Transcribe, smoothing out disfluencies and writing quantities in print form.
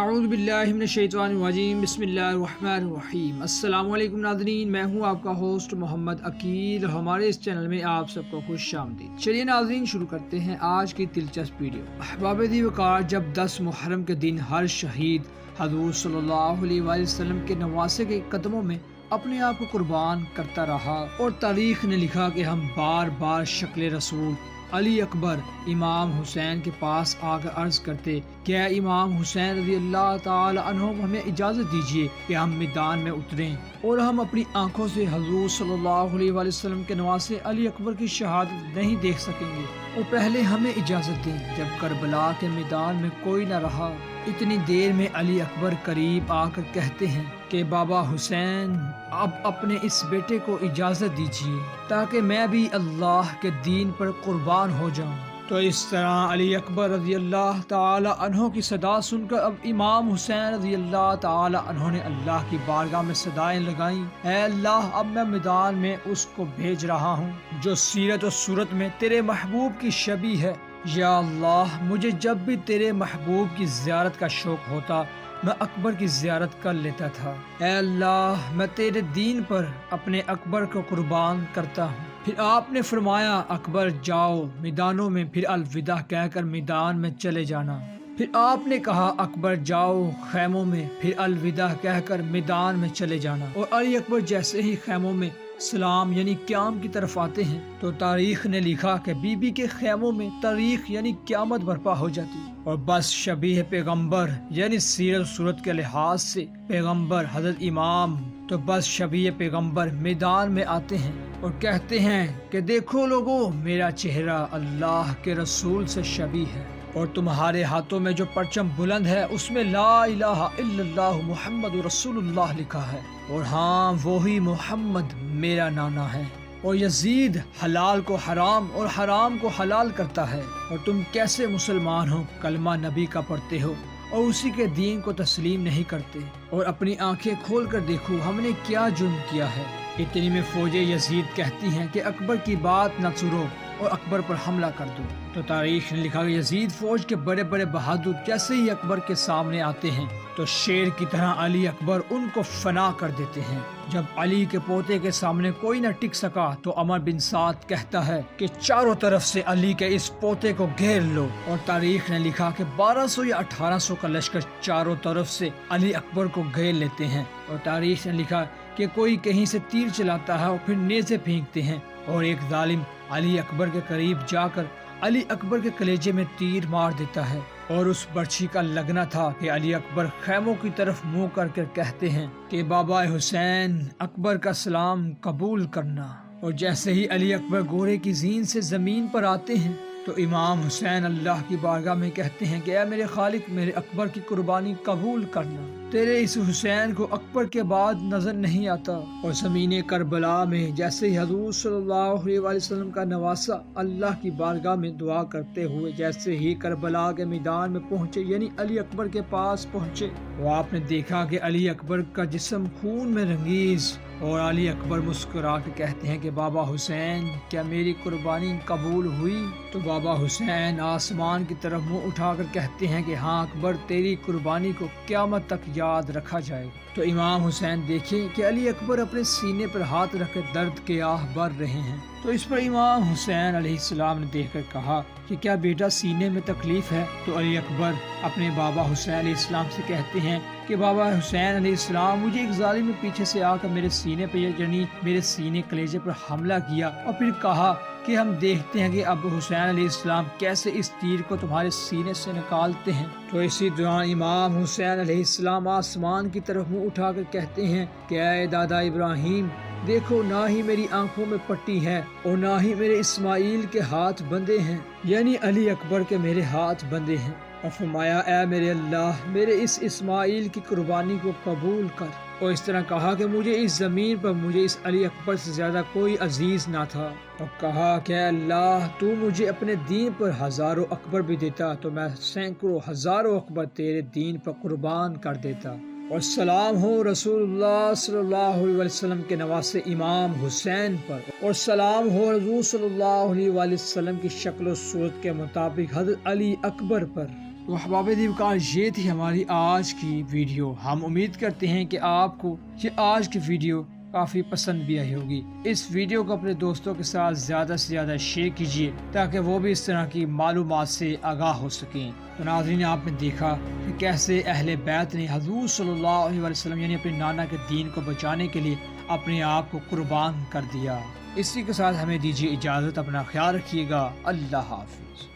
अऊज़ु बिल्लाहि मिनश शैतानिर रजीम बिस्मिल्लाहिर रहमानिर रहीम। अस्सलामु अलैकुम नाज़रीन, मैं हूँ आपका होस्ट मोहम्मद अकील। हमारे इस चैनल में आप सबको खुश आमदीद। चलिए नाज़रीन, शुरू करते हैं आज की दिलचस्प वीडियो। अहबाब दी वक़ार, जब 10 मुहर्रम के दिन हर शहीद हज़रत सल्लल्लाहु अलैहि वसल्लम के नवासे के कदमों में अपने आप को कुर्बान करता रहा और तारीख ने लिखा कि हम बार बार शक्ल रसूल अली अकबर इमाम हुसैन के पास आकर अर्ज करते, क्या इमाम हुसैन रज़ी अल्लाह ताला अन्हु को हमें इजाज़त दीजिए कि हम मैदान में उतरें और हम अपनी आंखों से हज़रत सल्लल्लाहु अलैहि वसल्लम के नवासे अली अकबर की शहादत नहीं देख सकेंगे, और पहले हमें इजाज़त दें। जब करबला के मैदान में कोई न रहा, इतनी देर में अली अकबर करीब आकर कहते हैं कि बाबा हुसैन, अब अपने इस बेटे को इजाज़त दीजिए ताकि मैं भी अल्लाह के दीन पर कुर्बान हो जाऊं। तो इस तरह अली अकबर रज़ी अल्लाह ताला अन्हो की सदा सुनकर अब इमाम हुसैन रज़ी अल्लाह ताला अन्हो ने अल्लाह की बारगाह में सदाएं लगाईं, ऐ अल्लाह, अब मैं मैदान में उसको भेज रहा हूँ जो सीरत और सूरत में तेरे महबूब की शबी है। या अल्लाह, मुझे जब भी तेरे महबूब की ज़ियारत का शौक होता मैं अकबर की ज़ियारत कर लेता था। ऐ अल्लाह, मैं तेरे दीन पर अपने अकबर को कुर्बान करता हूँ। फिर आपने फरमाया, अकबर जाओ मैदानों में, फिर अलविदा कहकर मैदान में चले जाना। फिर आपने कहा, अकबर जाओ खैमों में, फिर अलविदा कहकर मैदान में चले जाना। और अली अकबर जैसे ही खैमों में सलाम यानी क्याम की तरफ आते हैं तो तारीख ने लिखा कि बीबी के खैमों में तारीख यानी क्यामत बर्पा हो जाती। और बस शबीह पैगंबर यानी सीरत सूरत के लिहाज से पैगंबर हजरत इमाम, तो बस शबीह पैगंबर मैदान में आते हैं और कहते हैं कि देखो लोगो, मेरा चेहरा अल्लाह के रसूल से शबीह है और तुम्हारे हाथों में जो परचम बुलंद है उसमें ला इलाहा इल्लल्लाह मुहम्मद रसूलुल्लाह लिखा है, और हाँ, वही मोहम्मद मेरा नाना है। और यजीद हलाल को हराम और हराम को हलाल करता है, और तुम कैसे मुसलमान हो, कलमा नबी का पढ़ते हो और उसी के दीन को तस्लीम नहीं करते। और अपनी आंखें खोल कर देखो, हमने क्या जुर्म किया है। इतनी में फौजे यजीद कहती हैं कि अकबर की बात न सुनो और अकबर पर हमला कर दो। तो तारीख ने लिखा कि यजीद फौज के बड़े बड़े बहादुर जैसे ही अकबर के सामने आते हैं तो शेर की तरह अली अकबर उनको फना कर देते हैं। जब अली के पोते के सामने कोई न टिक सका तो अमर बिन साद कहता है कि चारों तरफ से अली के इस पोते को घेर लो। और तारीख ने लिखा कि 1200 या 1800 का लश्कर चारों तरफ से अली अकबर को घेर लेते हैं। और तारीख ने लिखा कि कोई कहीं से तीर चलाता है और फिर नेज़े फेंकते हैं, और एक जालिम अली अकबर के करीब जाकर अली अकबर के कलेजे में तीर मार देता है। और उस बर्छी का लगना था कि अली अकबर खैमों की तरफ मुंह करके कहते हैं कि बाबा हुसैन, अकबर का सलाम कबूल करना। और जैसे ही अली अकबर घोड़े की जीन से जमीन पर आते हैं तो इमाम हुसैन अल्लाह की बारगाह में कहते हैं कि ऐ मेरे खालिक, मेरे अकबर की कुर्बानी कबूल करना। तेरे इस हुसैन को अकबर के बाद नजर नहीं आता। और ज़मीन करबला में जैसे ही हज़रत सल्लल्लाहु अलैहि वसल्लम का नवासा अल्लाह की बारगाह में दुआ करते हुए जैसे ही करबला के मैदान में पहुँचे यानी अली अकबर के पास पहुँचे, तो आपने देखा कि अली अकबर का जिस्म खून में रंगीज। और अली अकबर मुस्कुरा के कहते हैं कि बाबा हुसैन, क्या मेरी कुर्बानी कबूल हुई? तो बाबा हुसैन आसमान की तरफ मुंह उठाकर कहते हैं कि हाँ अकबर, तेरी कुर्बानी को क़यामत तक याद रखा जाएगा। तो इमाम हुसैन देखे कि अली अकबर अपने सीने पर हाथ रखकर दर्द के आह भर रहे हैं। तो इस पर इमाम हुसैन अलैहिस्सलाम ने देखकर कहा कि क्या बेटा सीने में तकलीफ है? तो अली अकबर अपने बाबा हुसैन अलैहिस्सलाम से कहते हैं कि बाबा हुसैन अलैहिस्सलाम, मुझे एक जालिम ने पीछे से आकर मेरे सीने पे यानी मेरे सीने कलेजे पर हमला किया और फिर कहा कि हम देखते हैं कि अब हुसैन अलैहिस्सलाम कैसे इस तीर को तुम्हारे सीने से निकालते हैं। तो इसी दौरान इमाम हुसैन अलैहिस्सलाम आसमान की तरफ मुंह उठाकर कहते हैं कि ऐ दादा इब्राहिम, देखो, ना ही मेरी आंखों में पट्टी है और ना ही मेरे इस्माइल के हाथ बंधे हैं यानी अली अकबर के मेरे हाथ बंधे हैं। और फरमाया, ऐ मेरे अल्लाह, मेरे इस इस्माइल की कुर्बानी को कबूल कर। और इस तरह कहा कि मुझे इस ज़मीन पर मुझे इस अली अकबर से ज़्यादा कोई अजीज़ ना था। और कहा कि अल्लाह, तू मुझे अपने दीन पर हज़ारों अकबर भी देता तो मैं सैकड़ों हज़ारों अकबर तेरे दीन पर कुर्बान कर देता। और सलाम हो रसूलुल्लाह सल्लल्लाहु अलैहि वसल्लम के नवासे इमाम हुसैन पर, और सलाम हो हज़रत सल्लल्लाहु अलैहि वसल्लम की शक्ल और सूरत के मुताबिक हज़रत अली अकबर पर। تو احباب دیوکار یہ تھی ہماری آج کی ویڈیو. ہم امید کرتے ہیں کہ آپ کو یہ آج کی ویڈیو کافی پسند بھی آئی ہوگی. اس ویڈیو کو اپنے دوستوں کے ساتھ زیادہ سے زیادہ شیئر کیجیے تاکہ وہ بھی اس طرح کی معلومات سے آگاہ ہو سکیں. تو ناظرین آپ نے دیکھا کہ کیسے اہل بیت نے حضور صلی اللہ علیہ وسلم یعنی اپنے نانا کے دین کو بچانے کے لیے اپنے آپ کو قربان کر دیا. اسی کے ساتھ ہمیں دیجیے اجازت. اپنا خیال رکھیے گا. اللہ حافظ.